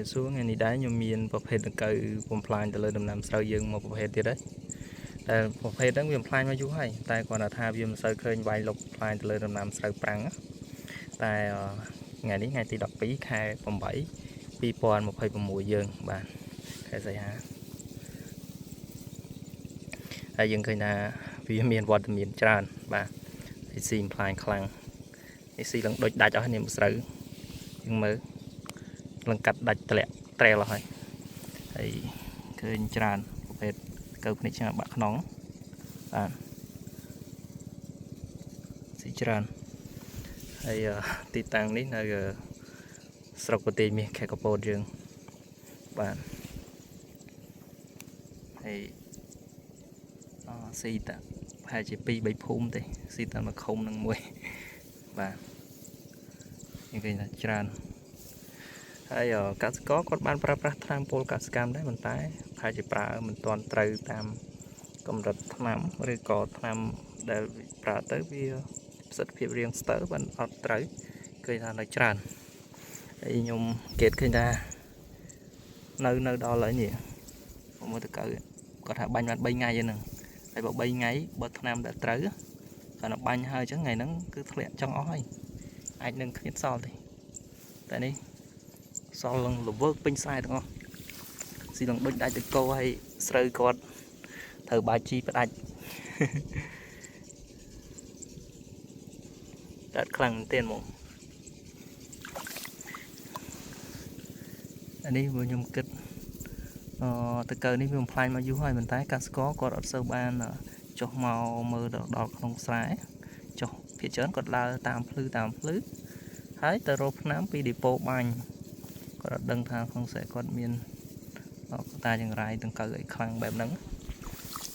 xuống ngày này đá nhôm miềnประเภทcái vùng phai từ lời đầm nằm sau dương mộtประเภทទៀតđấyแต่ประเภทนั้นវាផ្លាញមកយូរហើយតែគាត់ថាវាមិនសូវឃើញវាយលុបផ្លាញទៅលើដំណាំស្រូវប្រាំងតែថ្ងៃនេះថ្ងៃទី12ខែ8 2026យើងបាទខែសីហាហើយយើងឃើញថាវាមានវត្តមានច្រើនបាទទីស៊ីផ្លាញខ្លាំងទីស៊ីឡើងដូចដាច់អស់នេះស្រូវយើងមើលឡើងកាត់ដាច់តម្លាក់ត្រែលអស់ហើយឃើញច្រើនប្រភេទកើភ្នែកឆ្ងាបាក់ខ្នងបាទស៊ីច្រើនហើយទីតាំងនេះនៅស្រុកប្រទេសមាសខេត្តកំពតយើងបាទហើយស៊ីតាប្រហែលជា2 3ភូមិទេស៊ីតាមកឃុំនឹងមួយបាទយើងឃើញថាច្រើនហើយកសិករគាត់បានប្រើប្រាស់ថ្នាំពលកសិកម្មដែរប៉ុន្តែប្រហែលជាប្រើមិនទាន់ត្រូវតាមកម្រិតថ្នាំឬក៏ថ្នាំដែលប្រើទៅវាប្រសិទ្ធភាពរៀងស្ទើរបានអត់ត្រូវឃើញថានៅច្រើនហើយខ្ញុំគេឃើញថានៅដល់ហើយនេះមើលទៅគាត់ថាបាញ់បាន3ថ្ងៃហ្នឹងហើយបើ3ថ្ងៃបើថ្នាំដែលត្រូវគាត់បាញ់ហើយអញ្ចឹងថ្ងៃហ្នឹងគឺធ្លាក់ចង់អស់ហើយអាចនឹងគ្មានសល់ទេតែនេះសល់ឡើងលវើកពេញស្រែទាំងអស់ស៊ីឡើងដូចដាច់ទៅកោហើយស្រូវគាត់ត្រូវបាជីផ្ដាច់ដាច់ខ្លាំងមែនទែនហ្មងអានេះខ្ញុំគិតទៅកើនេះវាបំផ្លាញមកយូរហើយប៉ុន្តែកសិករគាត់អត់សូវបានចុះមកមើលដល់ក្នុងស្រែចុះភាគច្រើនគាត់ដើរតាមភ្លឺហើយទៅរកថ្នាំពីឌីប៉ូបាញ់គាត់អត់ដឹងថាក្នុងស្រែគាត់មានតាយ៉ាងไรទាំងកើអីខ្លាំងបែបហ្នឹង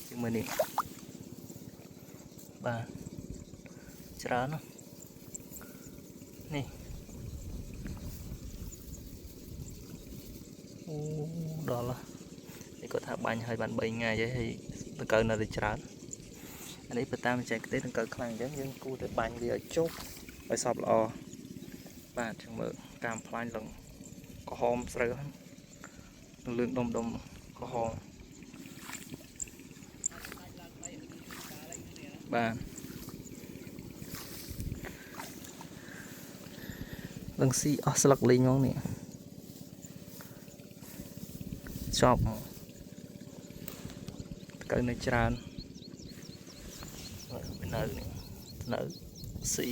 ជាងមើលនេះបាទច្រើននេះអូដល់នេះគាត់ថាបាញ់ឲ្យបាន3ថ្ងៃហើយទៅកើនៅតែច្រើនអានេះបើតាមចែកទេទាំងកើខ្លាំងអញ្ចឹងយើងគួរតែបាញ់វាឲ្យជោគឲ្យសពល្អបាទចឹងមើលតាមផ្លាញឡើងក្រហមស្រូវនឹងលឿងដុំក្រហមបាទនឹងស៊ីអស់ស្លឹកលេងហ្មងនេះចប់កើនៅច្រើននៅស៊ី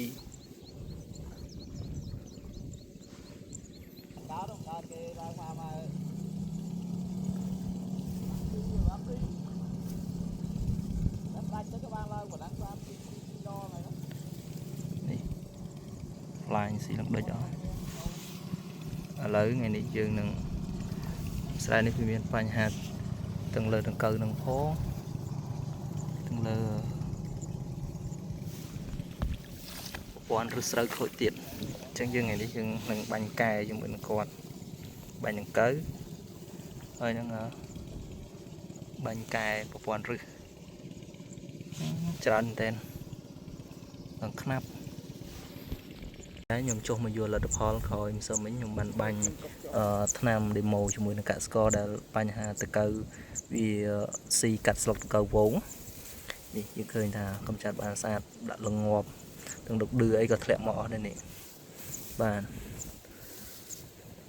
ផ្លាញស៊ីនឹងដូចអស់ឥឡូវថ្ងៃនេះយើងនឹងស្រែនេះវាមានបញ្ហាទាំងលើទាំងកើនឹងផងទាំងលើប្រព័ន្ធឬស្រូវខូចទៀតអញ្ចឹងយើងថ្ងៃនេះយើងនឹងបាញ់កែជាមួយនឹងគាត់បាញ់នឹងកើហើយនឹងបាញ់កែប្រព័ន្ធរឹសច្រើនមែននឹងខ្នាប់ខ្ញុំចុះមកយល់លទ្ធផលក្រោយម្សិលមិញខ្ញុំបានបាញ់ថ្នាំ demo ជាមួយនឹងកសិករដែលបញ្ហាតកៅវាស៊ីកាត់ស្លុកតកៅវងនេះយើងឃើញថាកម្ចាត់បានស្អាតដាក់លងាប់ទាំងដុកឌឺអីក៏ធ្លាក់មកអស់ដែរនេះបាទ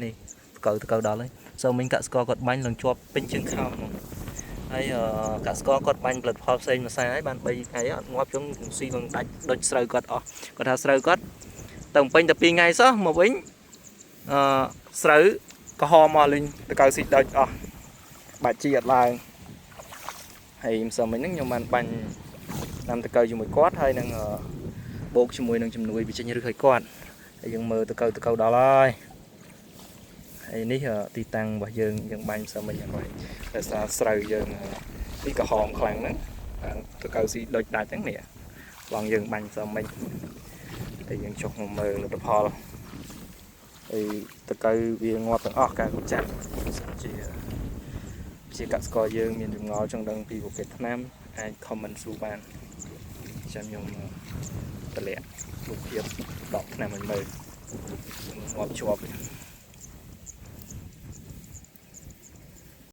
នេះតកៅដល់ហើយសូមមិញកសិករគាត់បាញ់ឡើងជាប់ពេញជើងខោហើយកសិករគាត់បាញ់ផលិតផលផ្សេងមួយខ្សែហើយបាន3ថ្ងៃអត់ងាប់ជុំស៊ីឡើងដាច់ដូចស្រូវគាត់អស់គាត់ថាស្រូវគាត់ទៅពេញតែ2ថ្ងៃសោះមកវិញស្រូវក្រហមមកលេងតកៅស៊ីដាច់អស់បាច់ជីអត់ឡើងហើយម្សិលមិញហ្នឹងខ្ញុំបានបាញ់តាមតកៅជាមួយគាត់ហើយនឹងបូកជាមួយនឹងជំនួយវិចិញ្ញឬឲ្យគាត់ហើយយើងមើលតកៅដល់ហើយនេះទីតាំងរបស់យើងបាញ់ម្សិលមិញហ្នឹងហើយដោយសារស្រូវយើងពីក្រហមខ្លាំងហ្នឹងតកៅស៊ីដាច់ហ្នឹងនេះបងយើងបាញ់ម្សិលមិញតែយើងចុះមកមើលលទ្ធផលហើយតកៅវាងាប់ទាំងអស់ការកម្ចាត់ជាកសិករយើងមានចម្ងល់ចង់ដឹងពីប្រភេទថ្នាំអាច comment សួរបានចាំខ្ញុំតម្លាក់រូបភាពដកថ្នាំឲ្យមើលងាប់ជាប់